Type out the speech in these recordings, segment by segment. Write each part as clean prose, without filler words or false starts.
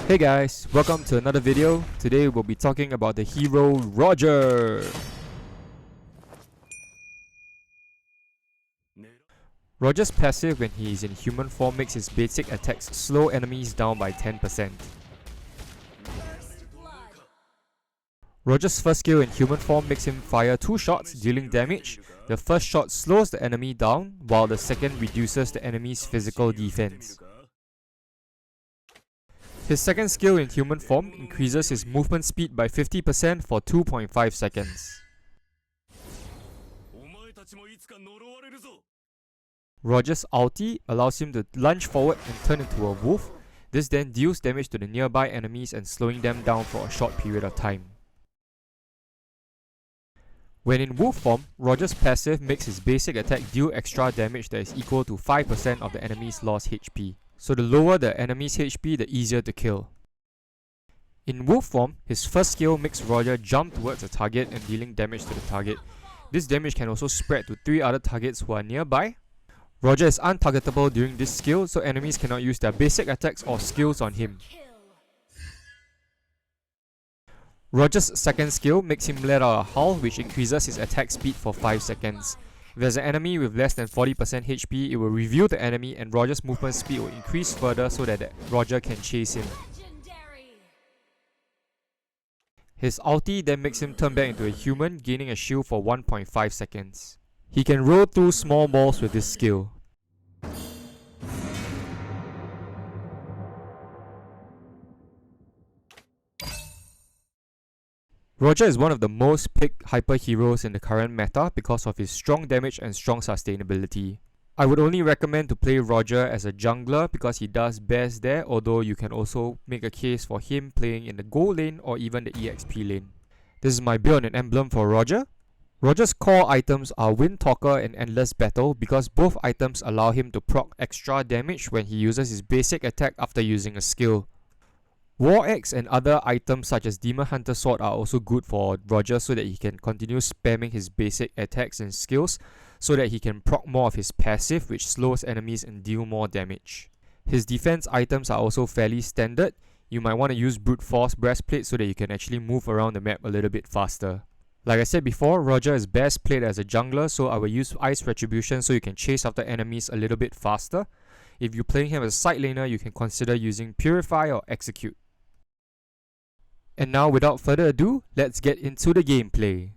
Hey guys, welcome to another video. Today we'll be talking about the hero Roger. Roger's passive when he is in human form makes his basic attacks slow enemies down by 10%. Roger's first skill in human form makes him fire 2 shots, dealing damage. The first shot slows the enemy down, while the second reduces the enemy's physical defense. His second skill in human form increases his movement speed by 50% for 2.5 seconds. Roger's ulti allows him to lunge forward and turn into a wolf. This then deals damage to the nearby enemies and slowing them down for a short period of time. When in wolf form, Roger's passive makes his basic attack deal extra damage that is equal to 5% of the enemy's lost HP. So the lower the enemy's HP, the easier to kill. In wolf form, his first skill makes Roger jump towards a target and dealing damage to the target. This damage can also spread to 3 other targets who are nearby. Roger is untargetable during this skill, so enemies cannot use their basic attacks or skills on him. Roger's second skill makes him let out a howl, which increases his attack speed for 5 seconds. If there's an enemy with less than 40% HP, it will reveal the enemy and Roger's movement speed will increase further so that Roger can chase him. His ulti then makes him turn back into a human, gaining a shield for 1.5 seconds. He can roll through small balls with this skill. Roger is one of the most picked hyper heroes in the current meta because of his strong damage and strong sustainability. I would only recommend to play Roger as a jungler because he does best there, although you can also make a case for him playing in the gold lane or even the EXP lane. This is my build and emblem for Roger. Roger's core items are Wind Talker and Endless Battle because both items allow him to proc extra damage when he uses his basic attack after using a skill. War Axe and other items such as Demon Hunter Sword are also good for Roger so that he can continue spamming his basic attacks and skills so that he can proc more of his passive, which slows enemies and deal more damage. His defense items are also fairly standard. You might want to use Brute Force Breastplate so that you can actually move around the map a little bit faster. Like I said before, Roger is best played as a jungler, so I will use Ice Retribution so you can chase after enemies a little bit faster. If you're playing him as a side laner, you can consider using Purify or Execute. And now, without further ado, let's get into the gameplay.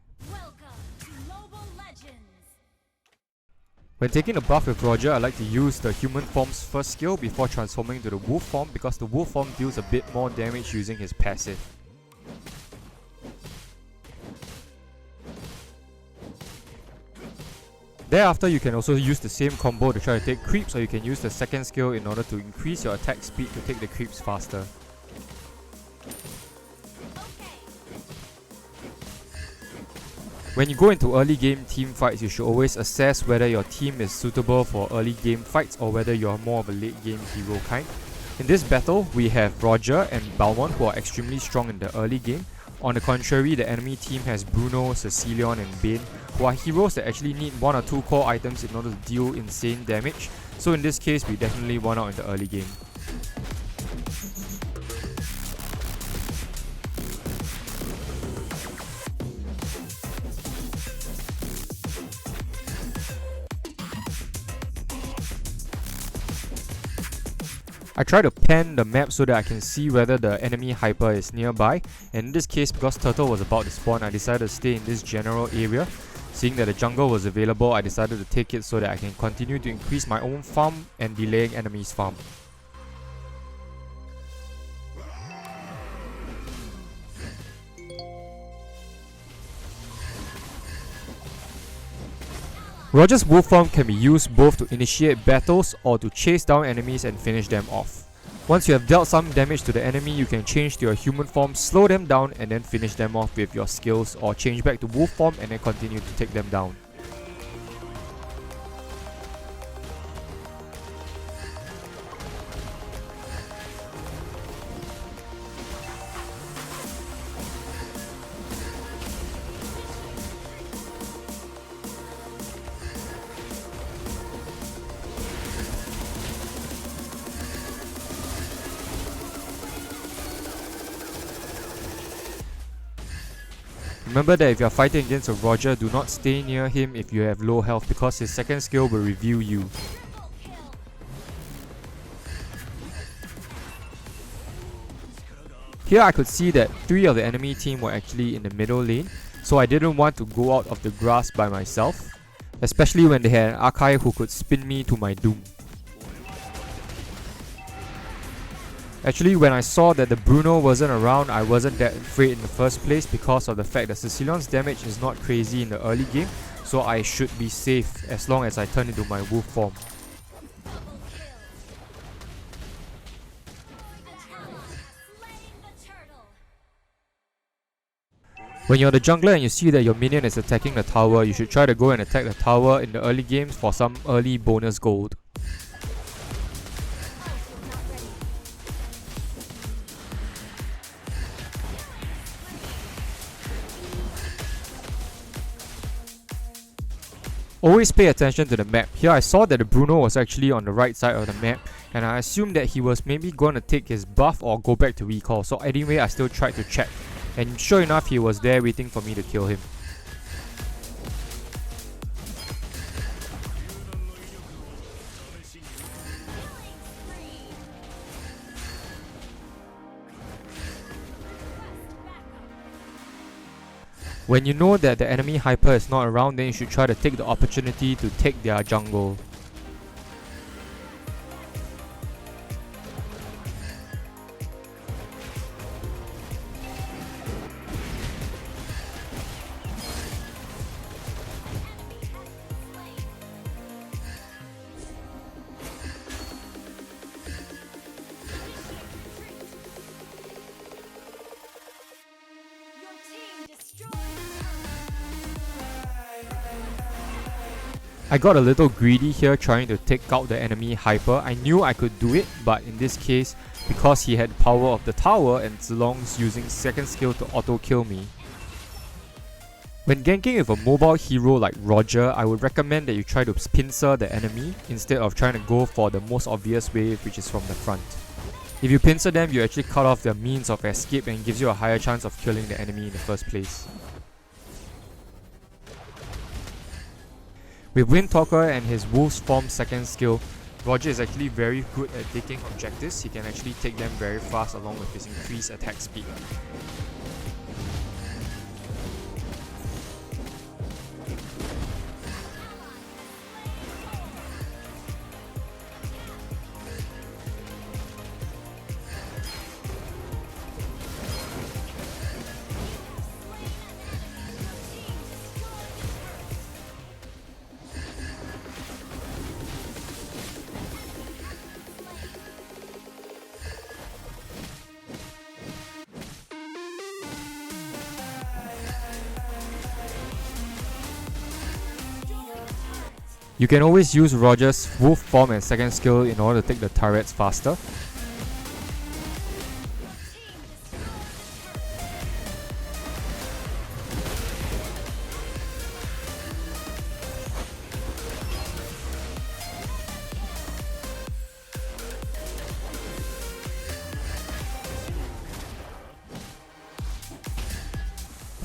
When taking a buff with Roger, I like to use the human form's first skill before transforming to the wolf form because the wolf form deals a bit more damage using his passive. Thereafter, you can also use the same combo to try to take creeps, or you can use the second skill in order to increase your attack speed to take the creeps faster. When you go into early game team fights, you should always assess whether your team is suitable for early game fights or whether you are more of a late game hero kind. In this battle, we have Roger and Balmond who are extremely strong in the early game. On the contrary, the enemy team has Bruno, Cecilion and Bane, who are heroes that actually need 1 or 2 core items in order to deal insane damage. So in this case, we definitely won out in the early game. I try to pan the map so that I can see whether the enemy hyper is nearby, and in this case, because Turtle was about to spawn, I decided to stay in this general area. Seeing that the jungle was available, I decided to take it so that I can continue to increase my own farm and delaying enemies' farm. Roger's wolf form can be used both to initiate battles or to chase down enemies and finish them off. Once you have dealt some damage to the enemy, you can change to your human form, slow them down and then finish them off with your skills, or change back to wolf form and then continue to take them down. Remember that if you are fighting against a Roger, do not stay near him if you have low health because his second skill will reveal you. Here I could see that 3 of the enemy team were actually in the middle lane, so I didn't want to go out of the grass by myself, especially when they had an Archive who could spin me to my doom. Actually, when I saw that the Bruno wasn't around, I wasn't that afraid in the first place because of the fact that Cecilion's damage is not crazy in the early game, so I should be safe as long as I turn into my wolf form. When you're the jungler and you see that your minion is attacking the tower, you should try to go and attack the tower in the early games for some early bonus gold. Always pay attention to the map. Here I saw that the Bruno was actually on the right side of the map, and I assumed that he was maybe going to take his buff or go back to recall, so anyway I still tried to check, and sure enough he was there waiting for me to kill him. When you know that the enemy hyper is not around, then you should try to take the opportunity to take their jungle. I got a little greedy here trying to take out the enemy hyper. I knew I could do it, but in this case, because he had power of the tower and Zilong's using second skill to auto kill me. When ganking with a mobile hero like Roger, I would recommend that you try to pincer the enemy instead of trying to go for the most obvious way, which is from the front. If you pincer them, you actually cut off their means of escape and gives you a higher chance of killing the enemy in the first place. With Windtalker and his Wolf's Form second skill, Roger is actually very good at taking objectives. He can actually take them very fast along with his increased attack speed. You can always use Roger's Wolf Form and second skill in order to take the turrets faster.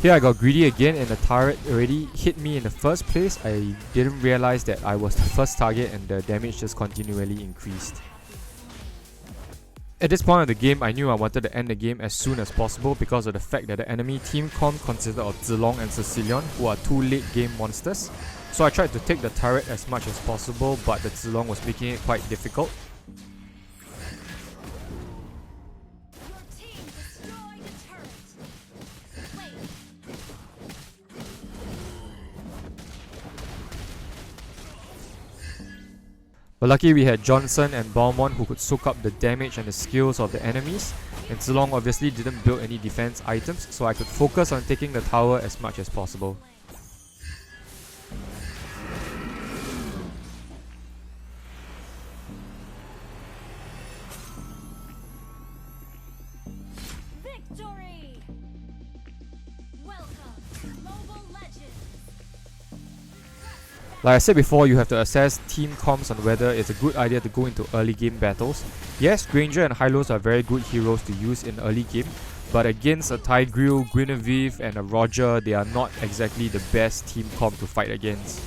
Here I got greedy again and the turret already hit me in the first place. I didn't realize that I was the first target and the damage just continually increased. At this point of the game, I knew I wanted to end the game as soon as possible because of the fact that the enemy team comp consisted of Zilong and Cecilion, who are 2 late game monsters. So I tried to take the turret as much as possible, but the Zilong was making it quite difficult. But lucky we had Johnson and Balmont who could soak up the damage and the skills of the enemies, and Zilong obviously didn't build any defense items, so I could focus on taking the tower as much as possible. Victory! Welcome, Mobile Legends! Like I said before, you have to assess team comps on whether it's a good idea to go into early game battles. Yes, Granger and Hylos are very good heroes to use in early game, but against a Tigreal, Guinevere and a Roger, they are not exactly the best team comp to fight against.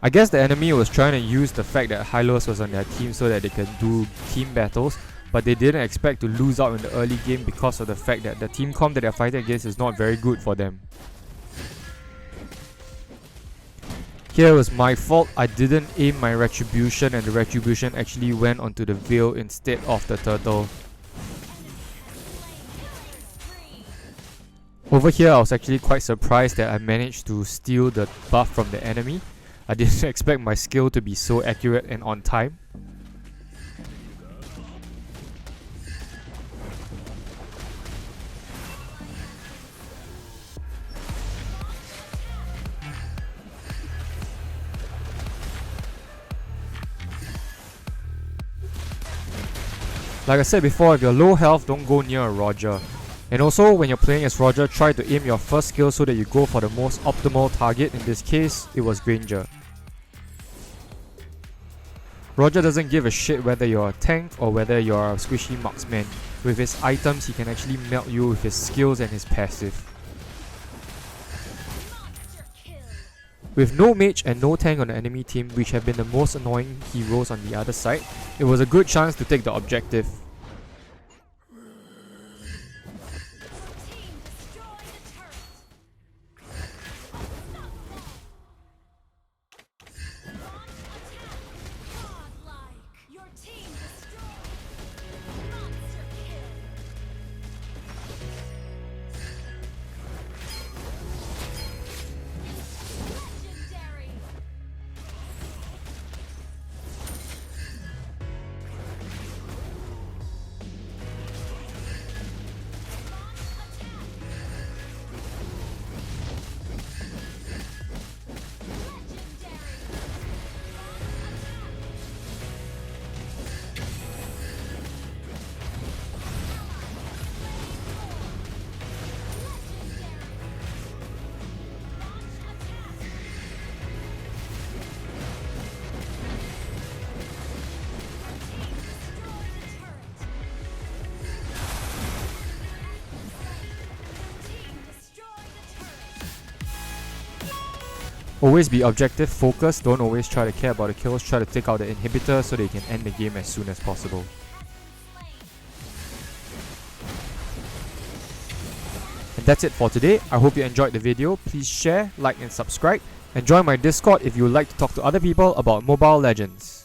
I guess the enemy was trying to use the fact that Hylos was on their team so that they can do team battles, but they didn't expect to lose out in the early game because of the fact that the team comp that they're fighting against is not very good for them. Here was my fault. I didn't aim my Retribution and the Retribution actually went onto the Veil instead of the Turtle. Over here I was actually quite surprised that I managed to steal the buff from the enemy. I didn't expect my skill to be so accurate and on time. Like I said before, if you're low health, don't go near a Roger. And also, when you're playing as Roger, try to aim your first skill so that you go for the most optimal target. In this case, it was Granger. Roger doesn't give a shit whether you're a tank or whether you're a squishy marksman. With his items, he can actually melt you with his skills and his passive. With no mage and no tank on the enemy team, which have been the most annoying heroes on the other side, it was a good chance to take the objective. Always be objective focused, don't always try to care about the kills, try to take out the inhibitor so they can end the game as soon as possible. And that's it for today. I hope you enjoyed the video. Please share, like and subscribe, and join my Discord if you would like to talk to other people about Mobile Legends.